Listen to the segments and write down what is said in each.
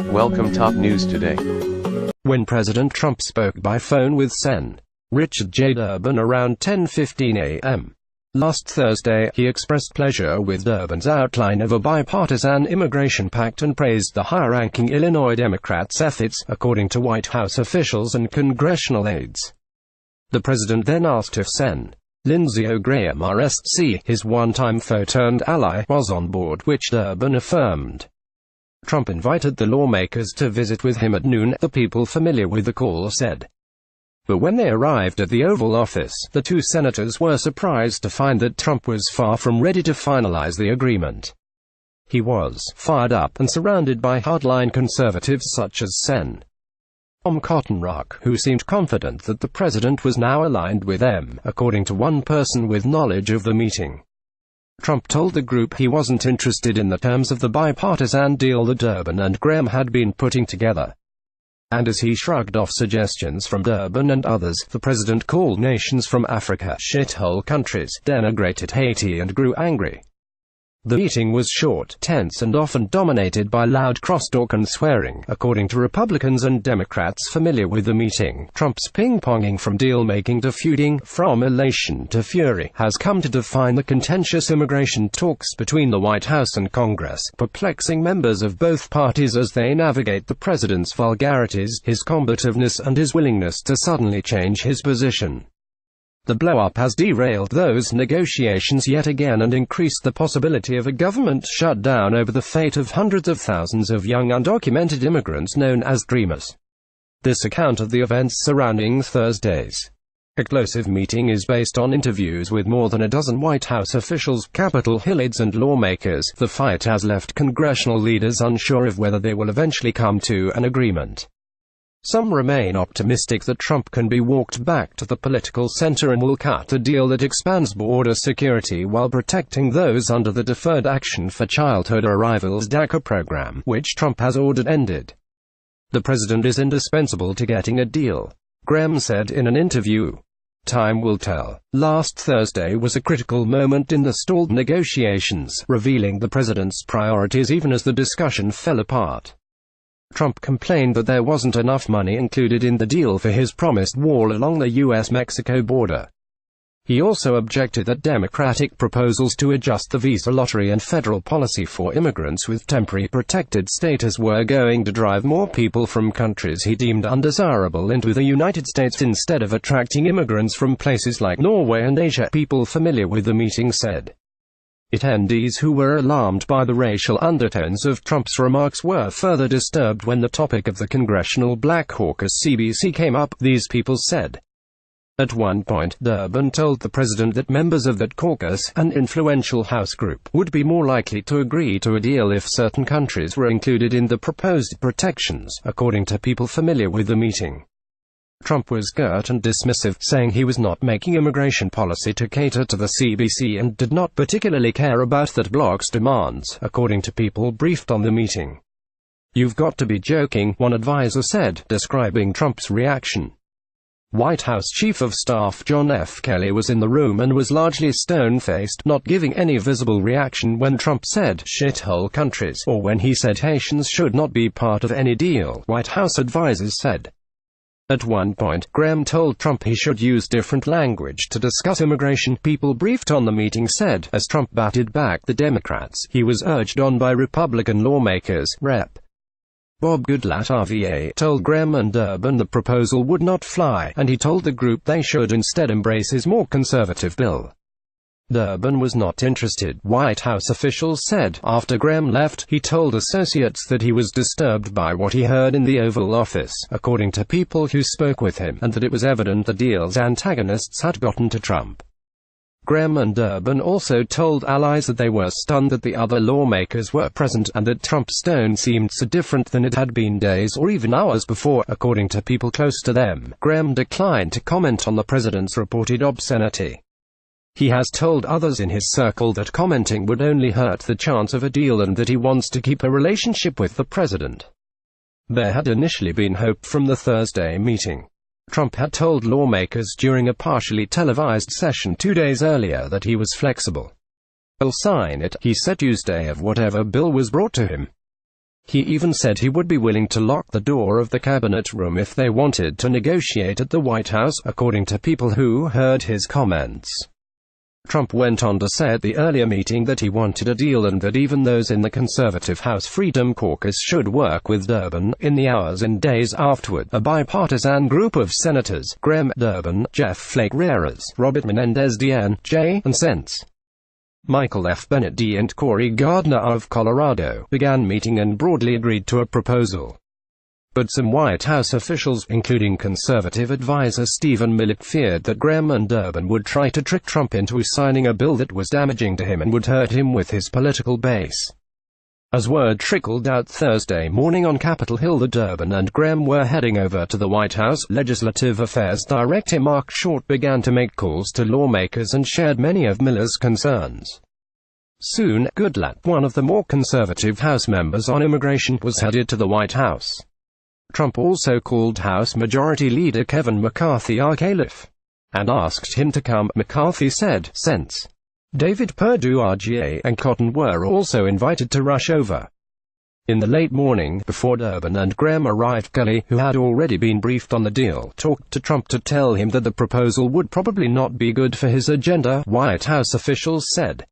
Welcome top news today. When President Trump spoke by phone with Sen. Richard J. Durbin around 10:15 a.m. last Thursday, he expressed pleasure with Durbin's outline of a bipartisan immigration pact and praised the high-ranking Illinois Democrats' efforts, according to White House officials and congressional aides. The president then asked if Sen. Lindsey Graham RSC, his one-time foe-turned-ally, was on board, which Durbin affirmed. Trump invited the lawmakers to visit with him at noon, the people familiar with the call said. But when they arrived at the Oval Office, the two senators were surprised to find that Trump was far from ready to finalize the agreement. He was fired up and surrounded by hardline conservatives such as Sen. Cotton Rock, who seemed confident that the president was now aligned with them, according to one person with knowledge of the meeting. Trump told the group he wasn't interested in the terms of the bipartisan deal that Durbin and Graham had been putting together. And as he shrugged off suggestions from Durbin and others, the president called nations from Africa shithole countries, denigrated Haiti and grew angry. The meeting was short, tense and often dominated by loud crosstalk and swearing, according to Republicans and Democrats familiar with the meeting. Trump's ping-ponging from deal-making to feuding, from elation to fury, has come to define the contentious immigration talks between the White House and Congress, perplexing members of both parties as they navigate the president's vulgarities, his combativeness and his willingness to suddenly change his position. The blow-up has derailed those negotiations yet again and increased the possibility of a government shutdown over the fate of hundreds of thousands of young undocumented immigrants known as Dreamers. This account of the events surrounding Thursday's explosive meeting is based on interviews with more than a dozen White House officials, Capitol Hill aides and lawmakers. The fight has left congressional leaders unsure of whether they will eventually come to an agreement. Some remain optimistic that Trump can be walked back to the political center and will cut a deal that expands border security while protecting those under the Deferred Action for Childhood Arrivals DACA program, which Trump has ordered ended. The president is indispensable to getting a deal, Graham said in an interview. Time will tell. Last Thursday was a critical moment in the stalled negotiations, revealing the president's priorities even as the discussion fell apart. Trump complained that there wasn't enough money included in the deal for his promised wall along the U.S.-Mexico border. He also objected that Democratic proposals to adjust the visa lottery and federal policy for immigrants with temporary protected status were going to drive more people from countries he deemed undesirable into the United States instead of attracting immigrants from places like Norway and Asia, people familiar with the meeting said. Attendees who were alarmed by the racial undertones of Trump's remarks were further disturbed when the topic of the Congressional Black Caucus (CBC) came up, these people said. At one point, Durbin told the president that members of that caucus, an influential House group, would be more likely to agree to a deal if certain countries were included in the proposed protections, according to people familiar with the meeting. Trump was curt and dismissive, saying he was not making immigration policy to cater to the CBC and did not particularly care about that bloc's demands, according to people briefed on the meeting. "You've got to be joking," one advisor said, describing Trump's reaction. White House Chief of Staff John F. Kelly was in the room and was largely stone-faced, not giving any visible reaction when Trump said shithole countries, or when he said Haitians should not be part of any deal, White House advisors said. At one point, Graham told Trump he should use different language to discuss immigration, people briefed on the meeting said. As Trump batted back the Democrats, he was urged on by Republican lawmakers. Rep. Bob Goodlatte RVA told Graham and Durbin the proposal would not fly, and he told the group they should instead embrace his more conservative bill. Durbin was not interested, White House officials said. After Graham left, he told associates that he was disturbed by what he heard in the Oval Office, according to people who spoke with him, and that it was evident the deal's antagonists had gotten to Trump. Graham and Durbin also told allies that they were stunned that the other lawmakers were present, and that Trump's tone seemed so different than it had been days or even hours before, according to people close to them. Graham declined to comment on the president's reported obscenity. He has told others in his circle that commenting would only hurt the chance of a deal and that he wants to keep a relationship with the president. There had initially been hope from the Thursday meeting. Trump had told lawmakers during a partially televised session 2 days earlier that he was flexible. "I'll sign it," he said Tuesday, of whatever bill was brought to him. He even said he would be willing to lock the door of the cabinet room if they wanted to negotiate at the White House, according to people who heard his comments. Trump went on to say at the earlier meeting that he wanted a deal and that even those in the conservative House Freedom Caucus should work with Durbin. In the hours and days afterward, a bipartisan group of senators, Graham, Durbin, Jeff Flake Ramirez, Robert Menendez Dian, J. and Sense. Michael F. Bennett D. and Cory Gardner of Colorado, began meeting and broadly agreed to a proposal. But some White House officials, including conservative advisor Stephen Miller, feared that Graham and Durbin would try to trick Trump into signing a bill that was damaging to him and would hurt him with his political base. As word trickled out Thursday morning on Capitol Hill that Durbin and Graham were heading over to the White House, Legislative Affairs Director Mark Short began to make calls to lawmakers and shared many of Miller's concerns. Soon, Goodlatte, one of the more conservative House members on immigration, was headed to the White House. Trump also called House Majority Leader Kevin McCarthy our caliph and asked him to come. McCarthy said, Sense. David Perdue RGA and Cotton were also invited to rush over. In the late morning, before Durbin and Graham arrived, Kelly, who had already been briefed on the deal, talked to Trump to tell him that the proposal would probably not be good for his agenda, White House officials said.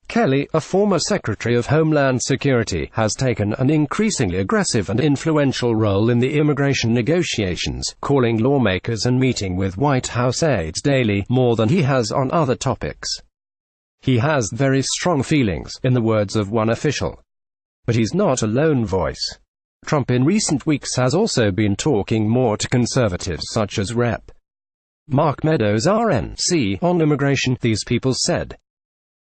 Kelly, a former Secretary of Homeland Security, has taken an increasingly aggressive and influential role in the immigration negotiations, calling lawmakers and meeting with White House aides daily, more than he has on other topics. He has very strong feelings, in the words of one official. But he's not a lone voice. Trump in recent weeks has also been talking more to conservatives such as Rep. Mark Meadows RNC on immigration, these people said.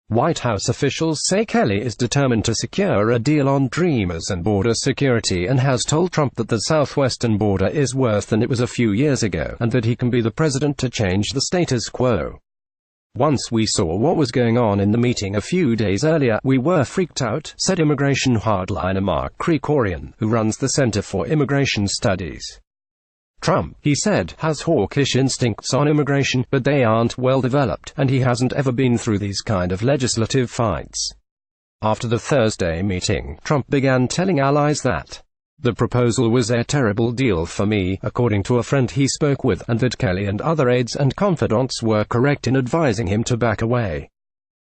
White House officials say Kelly is determined to secure a deal on Dreamers and border security and has told Trump that the southwestern border is worse than it was a few years ago, and that he can be the president to change the status quo. Once we saw what was going on in the meeting a few days earlier, we were freaked out, said immigration hardliner Mark Krikorian, who runs the Center for Immigration Studies. Trump, he said, has hawkish instincts on immigration, but they aren't well developed, and he hasn't ever been through these kind of legislative fights. After the Thursday meeting, Trump began telling allies that the proposal was a terrible deal for me, according to a friend he spoke with, and that Kelly and other aides and confidants were correct in advising him to back away.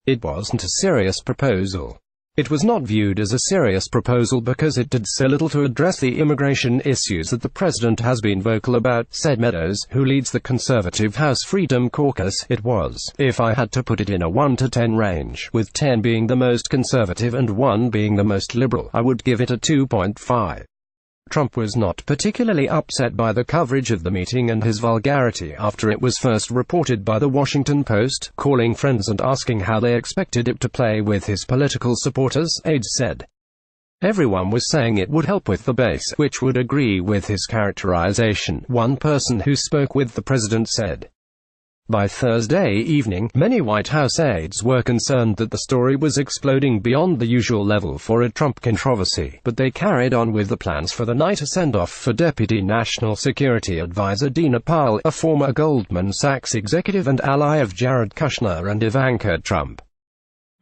It wasn't a serious proposal. It was not viewed as a serious proposal because it did so little to address the immigration issues that the president has been vocal about, said Meadows, who leads the conservative House Freedom Caucus. It was, if I had to put it in a 1 to 10 range, with 10 being the most conservative and 1 being the most liberal, I would give it a 2.5. Trump was not particularly upset by the coverage of the meeting and his vulgarity after it was first reported by The Washington Post, calling friends and asking how they expected it to play with his political supporters, aides said. Everyone was saying it would help with the base, which would agree with his characterization, one person who spoke with the president said. By Thursday evening, many White House aides were concerned that the story was exploding beyond the usual level for a Trump controversy, but they carried on with the plans for the night, a send-off for Deputy National Security Advisor Dina Powell, a former Goldman Sachs executive and ally of Jared Kushner and Ivanka Trump.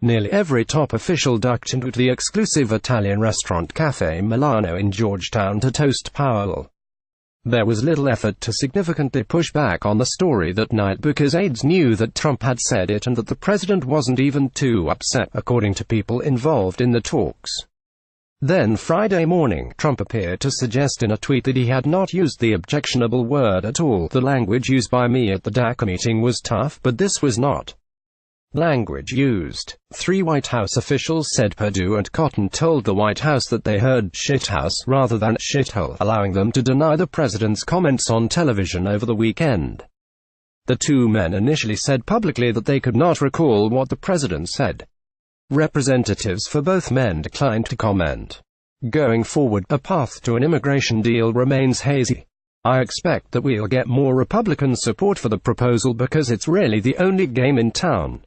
Nearly every top official ducked into the exclusive Italian restaurant Cafe Milano in Georgetown to toast Powell. There was little effort to significantly push back on the story that night because aides knew that Trump had said it and that the president wasn't even too upset, according to people involved in the talks. Then Friday morning, Trump appeared to suggest in a tweet that he had not used the objectionable word at all. The language used by me at the DACA meeting was tough, but this was not language used. 3 White House officials said Perdue and Cotton told the White House that they heard shithouse rather than shithole, allowing them to deny the president's comments on television over the weekend. The 2 men initially said publicly that they could not recall what the president said. Representatives for both men declined to comment. Going forward, a path to an immigration deal remains hazy. I expect that we'll get more Republican support for the proposal because it's really the only game in town.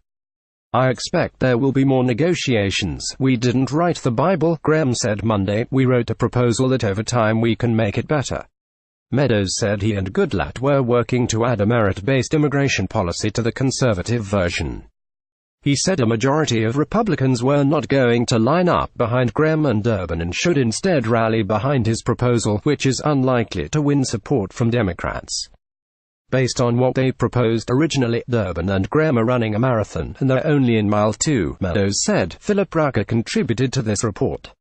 I expect there will be more negotiations. We didn't write the Bible, Graham said Monday. We wrote a proposal that over time we can make it better. Meadows said he and Goodlatte were working to add a merit-based immigration policy to the conservative version. He said a majority of Republicans were not going to line up behind Graham and Durbin and should instead rally behind his proposal, which is unlikely to win support from Democrats. Based on what they proposed originally, Durbin and Graham are running a marathon, and they're only in mile 2, Meadows said. Philip Rucker contributed to this report.